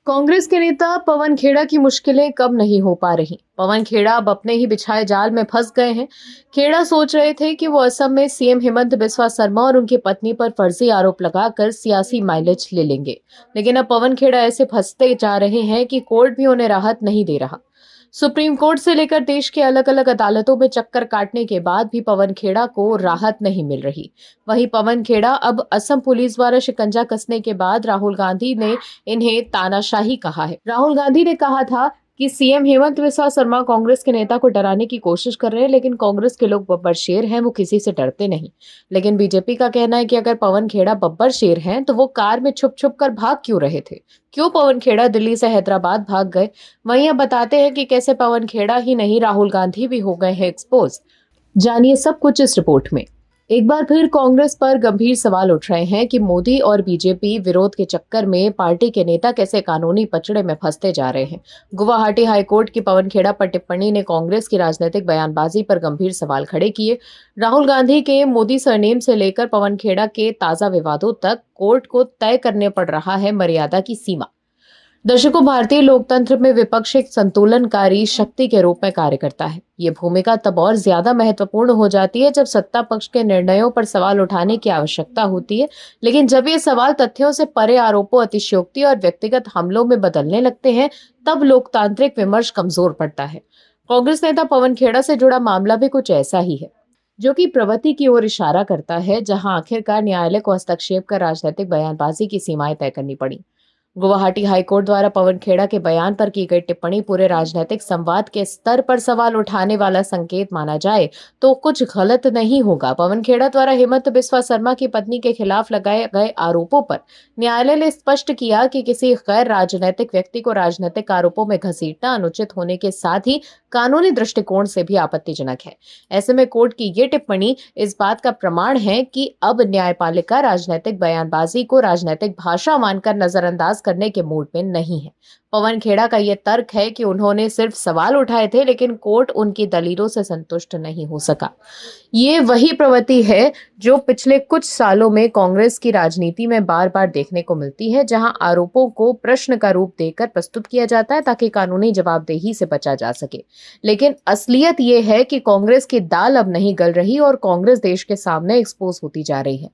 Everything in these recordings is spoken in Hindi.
कांग्रेस के नेता पवन खेड़ा की मुश्किलें कम नहीं हो पा रही। पवन खेड़ा अब अपने ही बिछाए जाल में फंस गए हैं। खेड़ा सोच रहे थे कि वो असम में सीएम हेमंत बिस्वा शर्मा और उनकी पत्नी पर फर्जी आरोप लगाकर सियासी माइलेज ले लेंगे, लेकिन अब पवन खेड़ा ऐसे फंसते जा रहे हैं कि कोर्ट भी उन्हें राहत नहीं दे रहा। सुप्रीम कोर्ट से लेकर देश के अलग अलग अदालतों में चक्कर काटने के बाद भी पवन खेड़ा को राहत नहीं मिल रही। वहीं पवन खेड़ा अब असम पुलिस द्वारा शिकंजा कसने के बाद राहुल गांधी ने इन्हें तानाशाही कहा है। राहुल गांधी ने कहा था कि सीएम हेमंत बिस्वा शर्मा कांग्रेस के नेता को डराने की कोशिश कर रहे हैं, लेकिन कांग्रेस के लोग बब्बर शेर हैं, वो किसी से डरते नहीं। लेकिन बीजेपी का कहना है कि अगर पवन खेड़ा बब्बर शेर हैं तो वो कार में छुप छुप कर भाग क्यों रहे थे, क्यों पवन खेड़ा दिल्ली से हैदराबाद भाग गए। वहीं अब बताते हैं कि कैसे पवन खेड़ा ही नहीं, राहुल गांधी भी हो गए हैं एक्सपोज। जानिए सब कुछ इस रिपोर्ट में। एक बार फिर कांग्रेस पर गंभीर सवाल उठ रहे हैं कि मोदी और बीजेपी विरोध के चक्कर में पार्टी के नेता कैसे कानूनी पचड़े में फंसते जा रहे हैं। गुवाहाटी हाईकोर्ट की पवन खेड़ा पर टिप्पणी ने कांग्रेस की राजनीतिक बयानबाजी पर गंभीर सवाल खड़े किए। राहुल गांधी के मोदी सरनेम से लेकर पवन खेड़ा के ताजा विवादों तक कोर्ट को तय करने पड़ रहा है मर्यादा की सीमा। दर्शकों, भारतीय लोकतंत्र में विपक्ष एक संतुलनकारी शक्ति के रूप में कार्य करता है। ये भूमिका तब और ज्यादा महत्वपूर्ण हो जाती है जब सत्ता पक्ष के निर्णयों पर सवाल उठाने की आवश्यकता होती है, लेकिन जब ये सवाल तथ्यों से परे आरोपों, अतिशयोक्ति और व्यक्तिगत हमलों में बदलने लगते हैं, तब लोकतांत्रिक विमर्श कमजोर पड़ता है। कांग्रेस नेता पवन खेड़ा से जुड़ा मामला भी कुछ ऐसा ही है, जो कि प्रवृत्ति की ओर इशारा करता है, जहां आखिरकार न्यायालय को हस्तक्षेप कर राजनीतिक बयानबाजी की सीमाएं तय करनी पड़ी। गुवाहाटी हाईकोर्ट द्वारा पवन खेड़ा के बयान पर की गई टिप्पणी पूरे राजनीतिक संवाद के स्तर पर सवाल उठाने वाला संकेत माना जाए तो कुछ गलत नहीं होगा। पवन खेड़ा द्वारा हेमंत बिस्वा शर्मा की पत्नी के खिलाफ लगाए गए आरोपों पर न्यायालय ने स्पष्ट किया कि किसी गैर राजनीतिक व्यक्ति को राजनीतिक आरोपों में घसीटना अनुचित होने के साथ ही कानूनी दृष्टिकोण से भी आपत्तिजनक है। ऐसे में कोर्ट की ये टिप्पणी इस बात का प्रमाण है कि अब न्यायपालिका राजनीतिक बयानबाजी को राजनीतिक भाषा मानकर नजरअंदाज करने के मूड में नहीं है। पवन खेड़ा का यह तर्क है कि उन्होंने सिर्फ सवाल उठाए थे, लेकिन कोर्ट उनकी दलीलों से संतुष्ट नहीं हो सका। ये वही प्रवृत्ति है जो पिछले कुछ सालों में कांग्रेस की राजनीति में बार बार देखने को मिलती है, जहां आरोपों को प्रश्न का रूप देकर प्रस्तुत किया जाता है ताकि कानूनी जवाबदेही से बचा जा सके। लेकिन असलियत ये है कि कांग्रेस की दाल अब नहीं गल रही और कांग्रेस देश के सामने एक्सपोज होती जा रही है।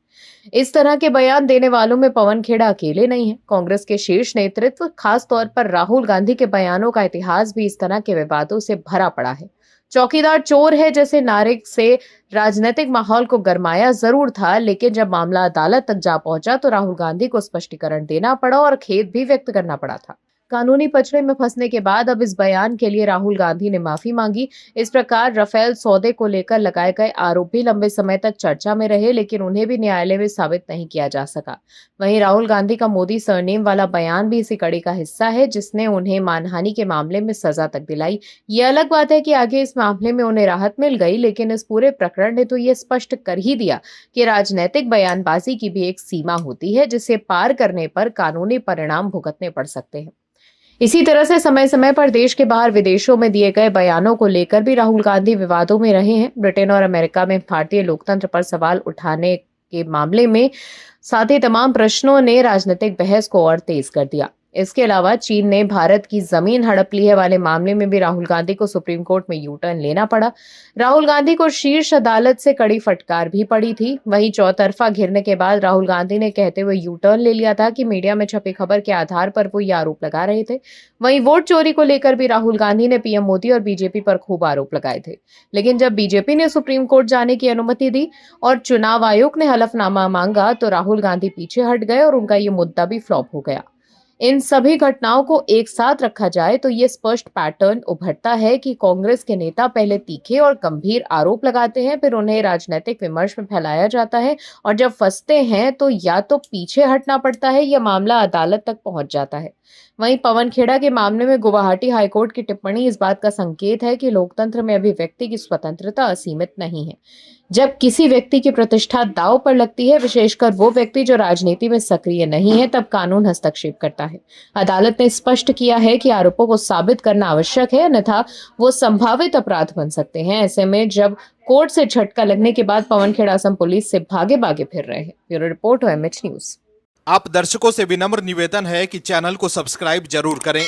इस तरह के बयान देने वालों में पवन खेड़ा अकेले नहीं है। कांग्रेस के शीर्ष नेतृत्व, खास तौर पर राहुल गांधी के बयानों का इतिहास भी इस तरह के विवादों से भरा पड़ा है। चौकीदार चोर है जैसे नारे से राजनीतिक माहौल को गरमाया जरूर था, लेकिन जब मामला अदालत तक जा पहुंचा तो राहुल गांधी को स्पष्टीकरण देना पड़ा और खेद भी व्यक्त करना पड़ा था। कानूनी पचड़े में फंसने के बाद अब इस बयान के लिए राहुल गांधी ने माफी मांगी। इस प्रकार राफेल सौदे को लेकर लगाए गए आरोप भी लंबे समय तक चर्चा में रहे, लेकिन उन्हें भी न्यायालय में साबित नहीं किया जा सका। वहीं राहुल गांधी का मोदी सरनेम वाला बयान भी इसी कड़ी का हिस्सा है, जिसने उन्हें मानहानि के मामले में सजा तक दिलाई। ये अलग बात है कि आगे इस मामले में उन्हें राहत मिल गई, लेकिन इस पूरे प्रकरण ने तो ये स्पष्ट कर ही दिया कि राजनीतिक बयानबाजी की भी एक सीमा होती है, जिसे पार करने पर कानूनी परिणाम भुगतने पड़ सकते हैं। इसी तरह से समय समय पर देश के बाहर विदेशों में दिए गए बयानों को लेकर भी राहुल गांधी विवादों में रहे हैं। ब्रिटेन और अमेरिका में भारतीय लोकतंत्र पर सवाल उठाने के मामले में साथ ही तमाम प्रश्नों ने राजनीतिक बहस को और तेज कर दिया। इसके अलावा चीन ने भारत की जमीन हड़प ली है वाले मामले में भी राहुल गांधी को सुप्रीम कोर्ट में यू टर्न लेना पड़ा। राहुल गांधी को शीर्ष अदालत से कड़ी फटकार भी पड़ी थी। वहीं चौतरफा घिरने के बाद राहुल गांधी ने कहते हुए यू टर्न ले लिया था कि मीडिया में छपी खबर के आधार पर वो ये आरोप लगा रहे थे। वहीं वोट चोरी को लेकर भी राहुल गांधी ने पीएम मोदी और बीजेपी पर खूब आरोप लगाए थे, लेकिन जब बीजेपी ने सुप्रीम कोर्ट जाने की अनुमति दी और चुनाव आयोग ने हलफनामा मांगा तो राहुल गांधी पीछे हट गए और उनका ये मुद्दा भी फ्लॉप हो गया। इन सभी घटनाओं को एक साथ रखा जाए तो ये स्पष्ट पैटर्न उभरता है कि कांग्रेस के नेता पहले तीखे और गंभीर आरोप लगाते हैं, फिर उन्हें राजनीतिक विमर्श में फैलाया जाता है और जब फंसते हैं तो या तो पीछे हटना पड़ता है या मामला अदालत तक पहुंच जाता है। वहीं पवन खेड़ा के मामले में गुवाहाटी हाईकोर्ट की टिप्पणी इस बात का संकेत है कि लोकतंत्र में अभिव्यक्ति की स्वतंत्रता असीमित नहीं है। जब किसी व्यक्ति की प्रतिष्ठा दांव पर लगती है, विशेषकर वो व्यक्ति जो राजनीति में सक्रिय नहीं है, तब कानून हस्तक्षेप करता है। अदालत ने स्पष्ट किया है कि आरोपों को साबित करना आवश्यक है, अन्यथा वो संभावित अपराध बन सकते हैं। ऐसे में जब कोर्ट से झटका लगने के बाद पवन खेड़ा असम पुलिस से भागे भागे फिर रहे हैं। Bureau report OMH news. आप दर्शकों से विनम्र निवेदन है कि चैनल को सब्सक्राइब जरूर करें